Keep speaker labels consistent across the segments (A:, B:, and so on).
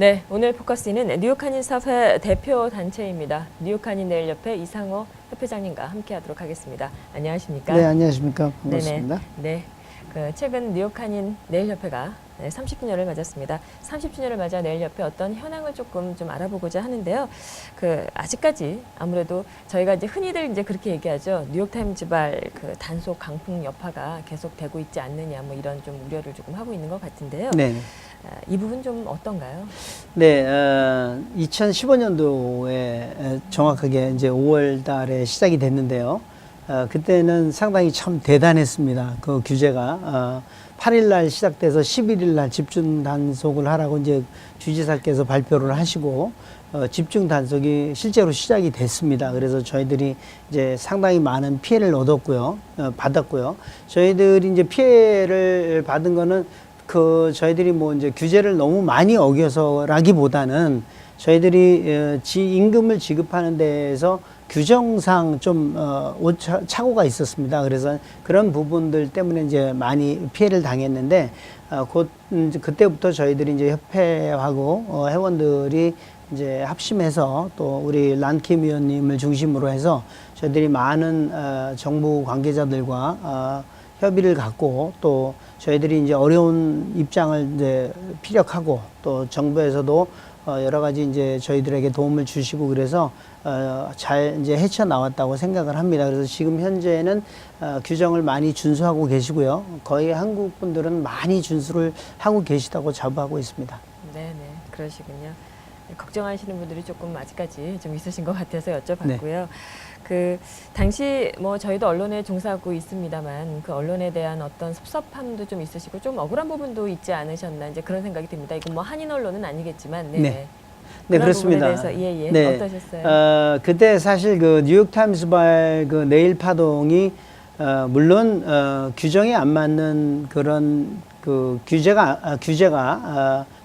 A: 네, 오늘 포커스는 뉴욕 한인사회 대표 단체입니다. 뉴욕 한인내일협회 이상호 협회장님과 함께하도록 하겠습니다. 안녕하십니까?
B: 네, 안녕하십니까? 반갑습니다.
A: 네네. 네, 최근 뉴욕 한인내일협회가 30주년을 맞았습니다. 30주년을 맞아 내일협회 어떤 현황을 조금 좀 알아보고자 하는데요. 아직까지 아무래도 저희가 이제 흔히들 이제 그렇게 얘기하죠. 뉴욕타임즈발 단속 강풍 여파가 계속되고 있지 않느냐, 뭐 이런 좀 우려를 조금 하고 있는 것 같은데요.
B: 네.
A: 이 부분 좀 어떤가요?
B: 네, 2015년도에 정확하게 이제 5월 달에 시작이 됐는데요. 그때는 상당히 참 대단했습니다. 그 규제가. 8일 날 시작돼서 11일 날 집중 단속을 하라고 이제 주지사께서 발표를 하시고, 집중 단속이 실제로 시작이 됐습니다. 그래서 저희들이 이제 상당히 많은 피해를 얻었고요, 받았고요. 저희들이 이제 피해를 받은 거는 저희들이 뭐 이제 규제를 너무 많이 어겨서라기보다는 저희들이 임금을 지급하는 데에서 규정상 좀 착오가 있었습니다. 그래서 그런 부분들 때문에 이제 많이 피해를 당했는데 그때부터 저희들이 이제 협회하고 회원들이 이제 합심해서 또 우리 란킴 위원님을 중심으로 해서 저희들이 많은 정부 관계자들과 협의를 갖고 또 저희들이 이제 어려운 입장을 이제 피력하고 또 정부에서도 여러 가지 이제 저희들에게 도움을 주시고 그래서 잘 이제 헤쳐나왔다고 생각을 합니다. 그래서 지금 현재는 규정을 많이 준수하고 계시고요. 거의 한국 분들은 많이 준수를 하고 계시다고 자부하고 있습니다.
A: 네네, 그러시군요. 걱정하시는 분들이 조금 아직까지 좀 있으신 것 같아서 여쭤봤고요. 당시 뭐 저희도 언론에 종사하고 있습니다만 그 언론에 대한 어떤 섭섭함도 좀 있으시고 좀 억울한 부분도 있지 않으셨나 이제 그런 생각이 듭니다. 이건 뭐 한인 언론은 아니겠지만 네,
B: 그렇습니다.
A: 부분에 대해서
B: 네.
A: 어떠셨어요?
B: 그때 사실 그 뉴욕 타임스발 그 내일 파동이 물론 규정에 안 맞는 그런 규제가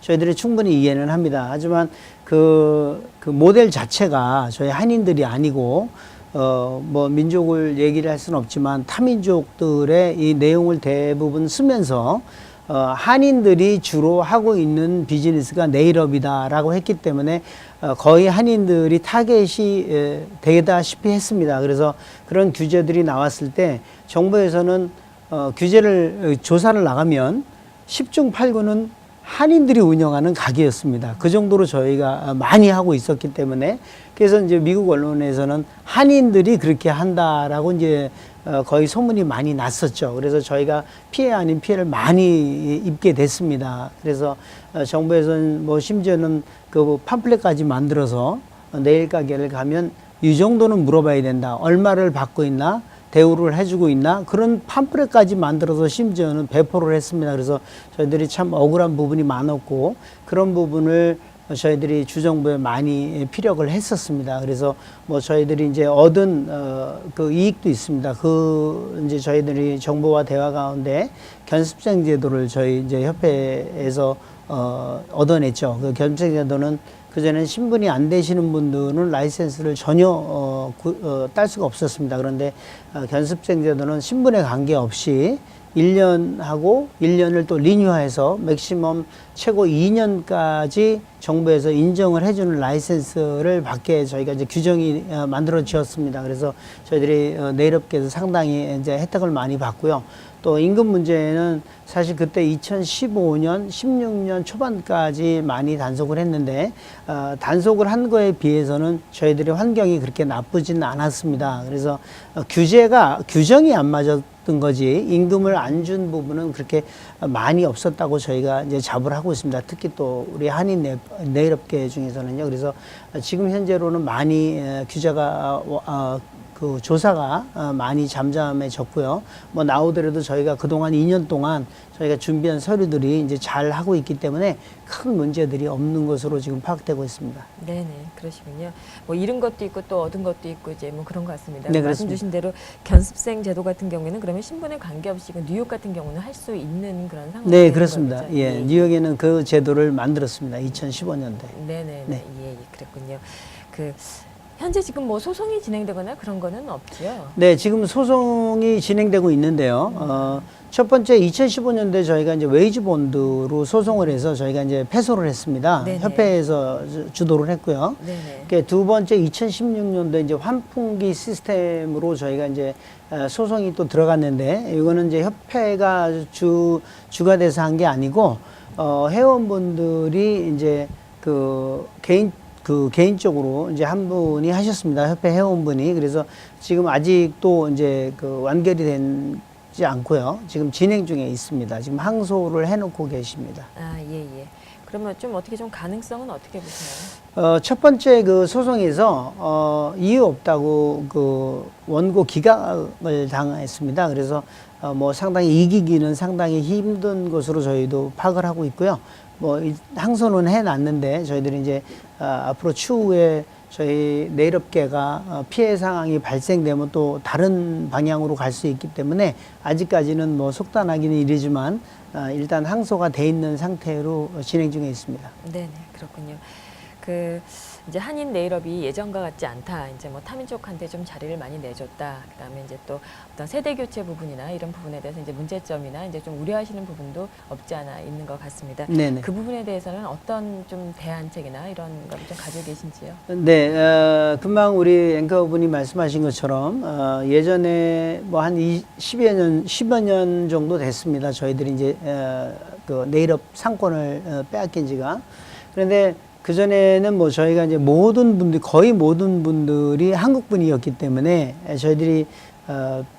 B: 저희들이 충분히 이해는 합니다. 하지만 그 모델 자체가 저희 한인들이 아니고 뭐 민족을 얘기를 할 수는 없지만 타민족들의 이 내용을 대부분 쓰면서 한인들이 주로 하고 있는 비즈니스가 네일업이다라고 했기 때문에 거의 한인들이 타겟이 되다시피 했습니다. 그래서 그런 규제들이 나왔을 때 정부에서는 조사를 나가면 10중 8구는 한인들이 운영하는 가게였습니다. 그 정도로 저희가 많이 하고 있었기 때문에 그래서 이제 미국 언론에서는 한인들이 그렇게 한다라고 이제 거의 소문이 많이 났었죠. 그래서 저희가 피해 아닌 피해를 많이 입게 됐습니다. 그래서 정부에서는 뭐 심지어는 그 팜플렛까지 만들어서 네일 가게를 가면 이 정도는 물어봐야 된다. 얼마를 받고 있나? 대우를 해주고 있나? 그런 팜플렛까지 만들어서 심지어는 배포를 했습니다. 그래서 저희들이 참 억울한 부분이 많았고 그런 부분을 저희들이 주정부에 많이 피력을 했었습니다. 그래서 뭐 저희들이 이제 얻은 그 이익도 있습니다. 이제 저희들이 정부와 대화 가운데 견습생 제도를 저희 이제 협회에서 얻어냈죠. 그 견습생 제도는 그전에는 신분이 안 되시는 분들은 라이센스를 전혀 딸 수가 없었습니다. 그런데 견습생 제도는 신분에 관계없이 1년하고 1년을 또 리뉴화해서 맥시멈 최고 2년까지 정부에서 인정을 해주는 라이센스를 받게 저희가 이제 규정이 만들어지었습니다. 그래서 저희들이 내일업계에서 상당히 이제 혜택을 많이 받고요. 또 임금 문제는 사실 그때 2015년, 16년 초반까지 많이 단속을 했는데 단속을 한 거에 비해서는 저희들의 환경이 그렇게 나쁘지는 않았습니다. 그래서 규정이 안 맞았던 거지 임금을 안 준 부분은 그렇게 많이 없었다고 저희가 이제 자부를 하고 있습니다. 특히 또 우리 한인 네일업계 중에서는요. 그래서 지금 현재로는 많이 규제가 그 조사가 많이 잠잠해졌고요. 뭐 나오더라도 저희가 그동안 2년 동안 저희가 준비한 서류들이 이제 잘 하고 있기 때문에 큰 문제들이 없는 것으로 지금 파악되고 있습니다.
A: 네네, 그러시군요. 뭐 잃은 것도 있고 또 얻은 것도 있고 이제 뭐 그런 것 같습니다.
B: 네,
A: 말씀 주신 대로 견습생 제도 같은 경우에는 그러면 신분에 관계없이 뉴욕 같은 경우는 할 수 있는 그런 상황이
B: 네, 그렇습니다.
A: 거죠?
B: 예, 뉴욕에는 그 제도를 만들었습니다. 2015년도에.
A: 네네, 네, 예, 그랬군요. 현재 지금 뭐 소송이 진행되거나 그런 거는 없죠?
B: 네, 지금 소송이 진행되고 있는데요. 첫 번째 2015년도에 저희가 이제 웨이지 본드로 소송을 해서 저희가 이제 패소를 했습니다.
A: 네네.
B: 협회에서 주도를 했고요.
A: 네네.
B: 두 번째 2016년도에 이제 환풍기 시스템으로 저희가 이제 소송이 또 들어갔는데 이거는 이제 협회가 주가 돼서 한 게 아니고 회원분들이 이제 개인적으로 이제 한 분이 하셨습니다. 협회 회원분이. 그래서 지금 아직도 이제 완결이 되지 않고요. 지금 진행 중에 있습니다. 지금 항소를 해놓고 계십니다.
A: 아, 예, 예. 그러면 좀 어떻게 좀 가능성은 어떻게 보세요?
B: 첫 번째 소송에서 이유 없다고 원고 기각을 당했습니다. 그래서 뭐 상당히 이기기는 상당히 힘든 것으로 저희도 파악을 하고 있고요. 뭐 항소는 해놨는데 저희들이 이제 앞으로 추후에 저희 내일업계가 피해 상황이 발생되면 또 다른 방향으로 갈 수 있기 때문에 아직까지는 뭐 속단하기는 이르지만 일단 항소가 돼 있는 상태로 진행 중에 있습니다.
A: 네네, 그렇군요. 이제 한인 네일업이 예전과 같지 않다. 이제 뭐 타민 쪽한테 좀 자리를 많이 내줬다. 그다음에 이제 또 어떤 세대 교체 부분이나 이런 부분에 대해서 이제 문제점이나 이제 좀 우려하시는 부분도 없지 않아 있는 것 같습니다.
B: 네네.
A: 그 부분에 대해서는 어떤 좀 대안책이나 이런 걸 좀 가지고 계신지요?
B: 네, 금방 우리 앵커분이 말씀하신 것처럼 예전에 뭐 한 10여 년 정도 됐습니다. 저희들이 이제 네일업 상권을 빼앗긴 지가. 그런데 그전에는 뭐 저희가 이제 거의 모든 분들이 한국 분이었기 때문에 저희들이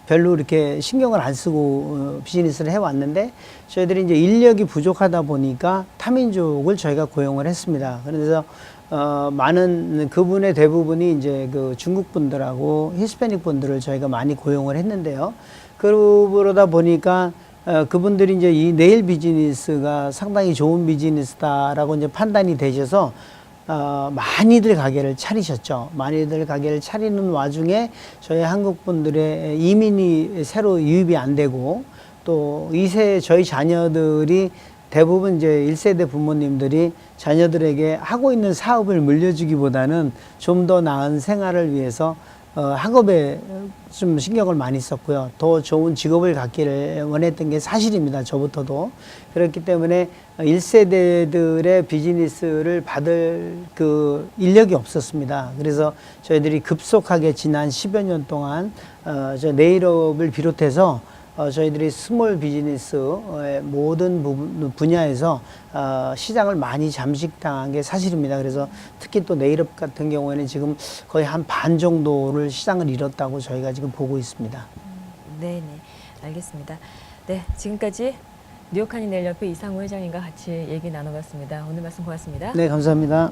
B: 별로 이렇게 신경을 안 쓰고 비즈니스를 해왔는데 저희들이 이제 인력이 부족하다 보니까 타민족을 저희가 고용을 했습니다. 그래서 많은 그분의 대부분이 이제 중국 분들하고 히스패닉 분들을 저희가 많이 고용을 했는데요. 그러다 보니까 그분들이 이제 이 네일 비즈니스가 상당히 좋은 비즈니스다라고 이제 판단이 되셔서 많이들 가게를 차리셨죠. 많이들 가게를 차리는 와중에 저희 한국 분들의 이민이 새로 유입이 안 되고 또 2세 저희 자녀들이 대부분 이제 1세대 부모님들이 자녀들에게 하고 있는 사업을 물려주기보다는 좀 더 나은 생활을 위해서 학업에 좀 신경을 많이 썼고요. 더 좋은 직업을 갖기를 원했던 게 사실입니다. 저부터도. 그렇기 때문에 1세대들의 비즈니스를 받을 인력이 없었습니다. 그래서 저희들이 급속하게 지난 10여 년 동안 저 네일업을 비롯해서 저희들이 스몰 비즈니스의 모든 분야에서 시장을 많이 잠식당한 게 사실입니다. 그래서 특히 또 네일업 같은 경우에는 지금 거의 한 반 정도를 시장을 잃었다고 저희가 지금 보고 있습니다.
A: 네네, 알겠습니다. 네, 지금까지 뉴욕 한인 네일협회 이상우 회장님과 같이 얘기 나눠봤습니다. 오늘 말씀 고맙습니다.
B: 네, 감사합니다.